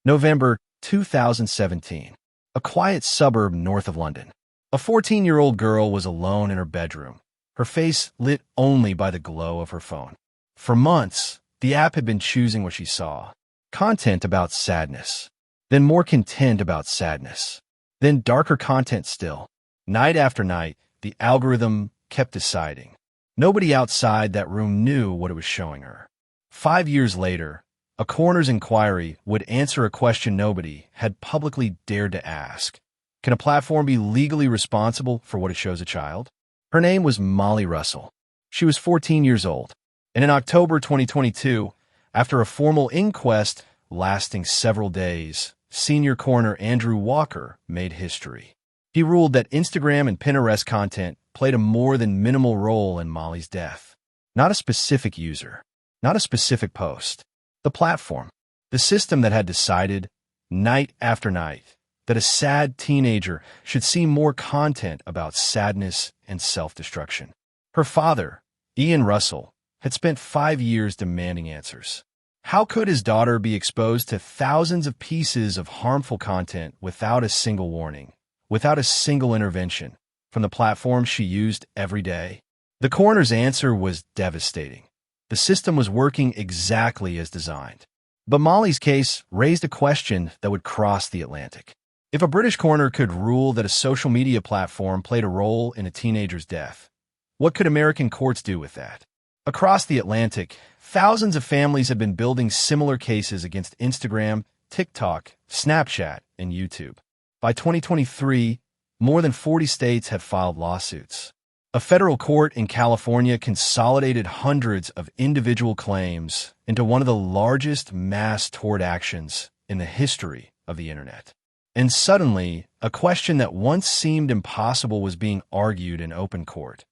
November 2017. A quiet suburb north of London. A 14-year-old girl was alone in her bedroom, her face lit only by the glow of her phone. For months, the app had been choosing what she saw. Content about sadness, then more content about sadness, then darker content still. Night after night, the algorithm kept deciding. Nobody outside that room knew what it was showing her. 5 years later, a coroner's inquiry would answer a question nobody had publicly dared to ask. Can a platform be legally responsible for what it shows a child? Her name was Molly Russell. She was 14 years old. And in October 2022, after a formal inquest lasting several days, senior coroner Andrew Walker made history. He ruled that Instagram and Pinterest content played a more than minimal role in Molly's death. Not a specific user, not a specific post. The platform, the system that had decided, night after night, that a sad teenager should see more content about sadness and self-destruction. Her father, Ian Russell, had spent 5 years demanding answers. How could his daughter be exposed to thousands of pieces of harmful content without a single warning, without a single intervention, from the platform she used every day? The coroner's answer was devastating. The system was working exactly as designed. But Molly's case raised a question that would cross the Atlantic. If a British coroner could rule that a social media platform played a role in a teenager's death, what could American courts do with that? Across the Atlantic, thousands of families have been building similar cases against Instagram, TikTok, Snapchat, and YouTube. By 2023, more than 40 states have filed lawsuits. A federal court in California consolidated hundreds of individual claims into one of the largest mass tort actions in the history of the internet. And suddenly, a question that once seemed impossible was being argued in open court.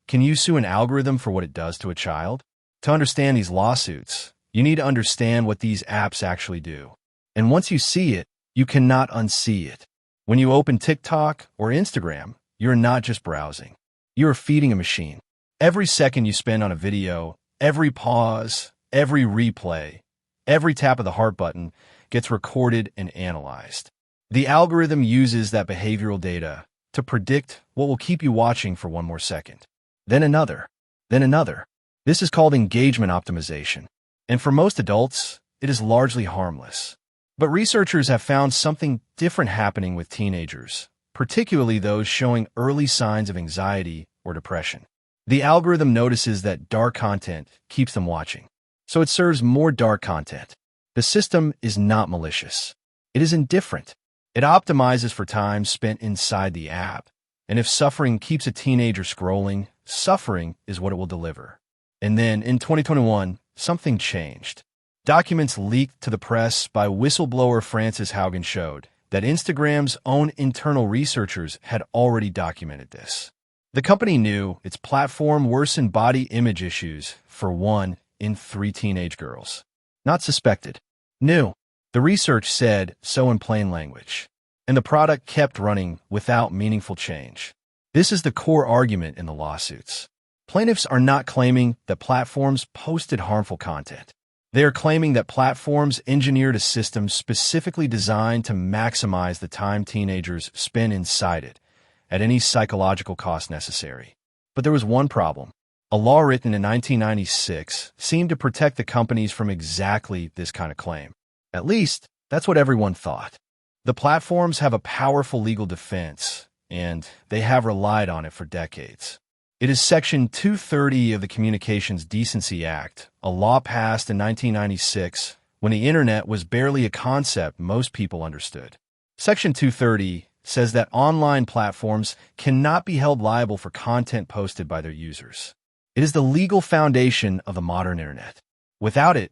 Can you sue an algorithm for what it does to a child? To understand these lawsuits, you need to understand what these apps actually do. And once you see it, you cannot unsee it. When you open TikTok or Instagram, you're not just browsing. You are feeding a machine. Every second you spend on a video, every pause, every replay, every tap of the heart button gets recorded and analyzed. The algorithm uses that behavioral data to predict what will keep you watching for one more second. Then another. Then another. This is called engagement optimization. And for most adults, it is largely harmless. But researchers have found something different happening with teenagers, particularly those showing early signs of anxiety or depression. The algorithm notices that dark content keeps them watching, so it serves more dark content. The system is not malicious. It is indifferent. It optimizes for time spent inside the app, and if suffering keeps a teenager scrolling, suffering is what it will deliver. And then, in 2021, something changed. Documents leaked to the press by whistleblower Frances Haugen showed that Instagram's own internal researchers had already documented this. The company knew its platform worsened body image issues for 1 in 3 teenage girls. Not suspected. Knew. The research said so in plain language. And the product kept running without meaningful change. This is the core argument in the lawsuits. Plaintiffs are not claiming that platforms posted harmful content. They are claiming that platforms engineered a system specifically designed to maximize the time teenagers spend inside it, at any psychological cost necessary. But there was one problem. A law written in 1996 seemed to protect the companies from exactly this kind of claim. At least, that's what everyone thought. The platforms have a powerful legal defense, and they have relied on it for decades. It is Section 230 of the Communications Decency Act, a law passed in 1996 when the internet was barely a concept most people understood. Section 230 says that online platforms cannot be held liable for content posted by their users. It is the legal foundation of the modern internet. Without it,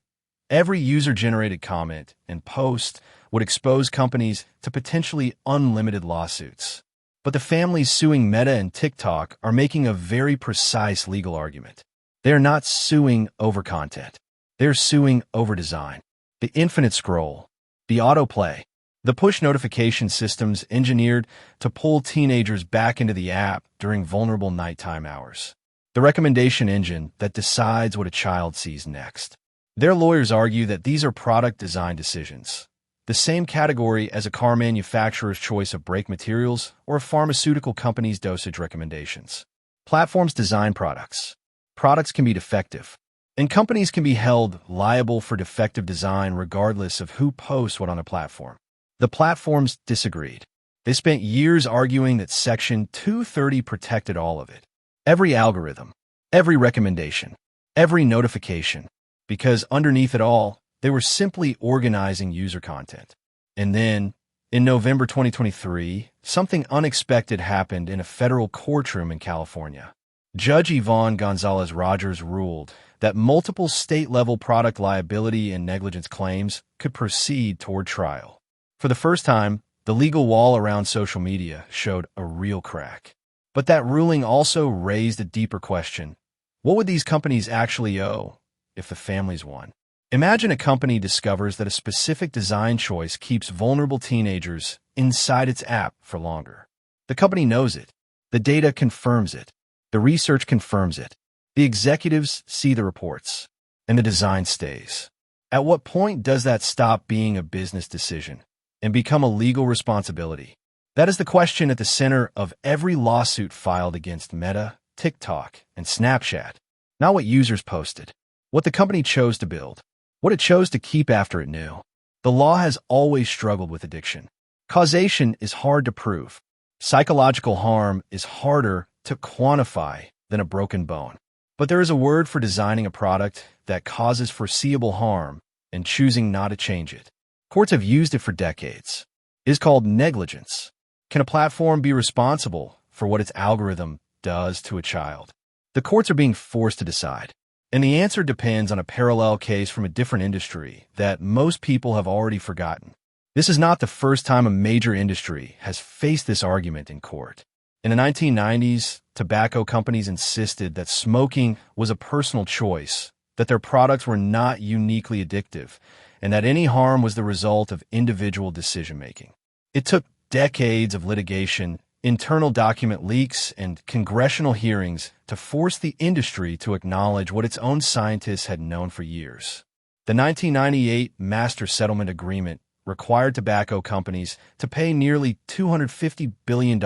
every user-generated comment and post would expose companies to potentially unlimited lawsuits. But the families suing Meta and TikTok are making a very precise legal argument. They are not suing over content. They are suing over design. The infinite scroll, the autoplay, the push notification systems engineered to pull teenagers back into the app during vulnerable nighttime hours. The recommendation engine that decides what a child sees next. Their lawyers argue that these are product design decisions. the same category as a car manufacturer's choice of brake materials or a pharmaceutical company's dosage recommendations. Platforms design products. Products can be defective, and companies can be held liable for defective design regardless of who posts what on a platform. The platforms disagreed. They spent years arguing that Section 230 protected all of it. Every algorithm, every recommendation, every notification, because underneath it all, they were simply organizing user content. And then, in November 2023, something unexpected happened in a federal courtroom in California. Judge Yvonne Gonzalez-Rogers ruled that multiple state-level product liability and negligence claims could proceed toward trial. For the first time, the legal wall around social media showed a real crack. But that ruling also raised a deeper question. What would these companies actually owe if the families won? Imagine a company discovers that a specific design choice keeps vulnerable teenagers inside its app for longer. The company knows it. The data confirms it. The research confirms it. The executives see the reports. And the design stays. At what point does that stop being a business decision and become a legal responsibility? That is the question at the center of every lawsuit filed against Meta, TikTok, and Snapchat. Not what users posted, what the company chose to build, what it chose to keep after it knew. The law has always struggled with addiction. Causation is hard to prove. Psychological harm is harder to quantify than a broken bone. But there is a word for designing a product that causes foreseeable harm and choosing not to change it. Courts have used it for decades. It is called negligence. Can a platform be responsible for what its algorithm does to a child? The courts are being forced to decide. And the answer depends on a parallel case from a different industry that most people have already forgotten. This is not the first time a major industry has faced this argument in court. In the 1990s, tobacco companies insisted that smoking was a personal choice, that their products were not uniquely addictive, and that any harm was the result of individual decision-making. It took decades of litigation, internal document leaks, and congressional hearings to force the industry to acknowledge what its own scientists had known for years. The 1998 Master Settlement Agreement required tobacco companies to pay nearly $250 billion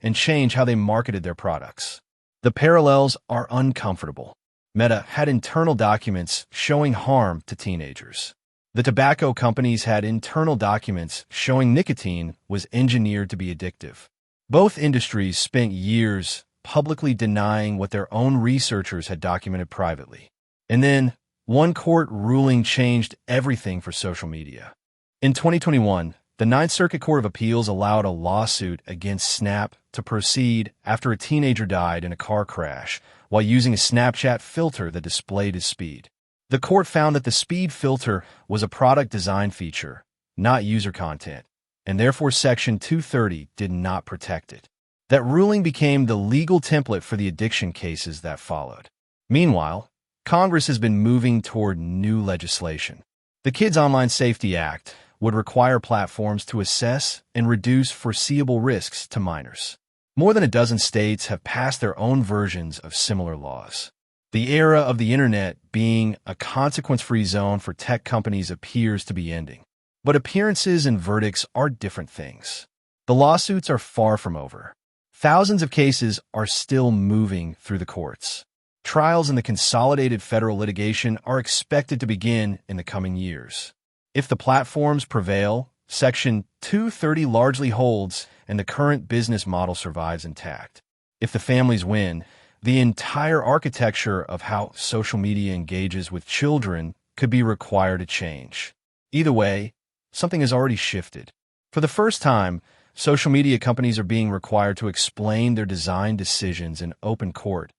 and change how they marketed their products. The parallels are uncomfortable. Meta had internal documents showing harm to teenagers. The tobacco companies had internal documents showing nicotine was engineered to be addictive. Both industries spent years publicly denying what their own researchers had documented privately. And then, one court ruling changed everything for social media. In 2021, the Ninth Circuit Court of Appeals allowed a lawsuit against Snap to proceed after a teenager died in a car crash while using a Snapchat filter that displayed his speed. The court found that the speed filter was a product design feature, not user content, and therefore Section 230 did not protect it. That ruling became the legal template for the addiction cases that followed. Meanwhile, Congress has been moving toward new legislation. The Kids Online Safety Act would require platforms to assess and reduce foreseeable risks to minors. More than a dozen states have passed their own versions of similar laws. The era of the internet being a consequence-free zone for tech companies appears to be ending. But appearances and verdicts are different things. The lawsuits are far from over. Thousands of cases are still moving through the courts. Trials in the consolidated federal litigation are expected to begin in the coming years. If the platforms prevail, Section 230 largely holds and the current business model survives intact. If the families win, the entire architecture of how social media engages with children could be required to change. Either way, something has already shifted. For the first time, social media companies are being required to explain their design decisions in open court,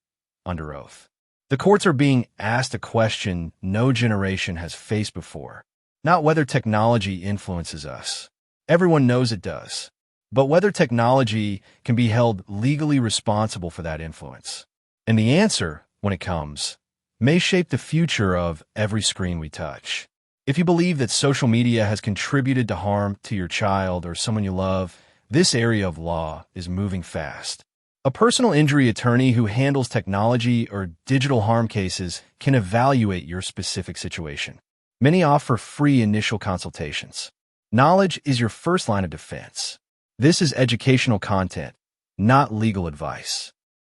under oath. The courts are being asked a question no generation has faced before. Not whether technology influences us. Everyone knows it does. But whether technology can be held legally responsible for that influence. And the answer, when it comes, may shape the future of every screen we touch. If you believe that social media has contributed to harm to your child or someone you love, this area of law is moving fast. A personal injury attorney who handles technology or digital harm cases can evaluate your specific situation. Many offer free initial consultations. Knowledge is your first line of defense. This is educational content, not legal advice.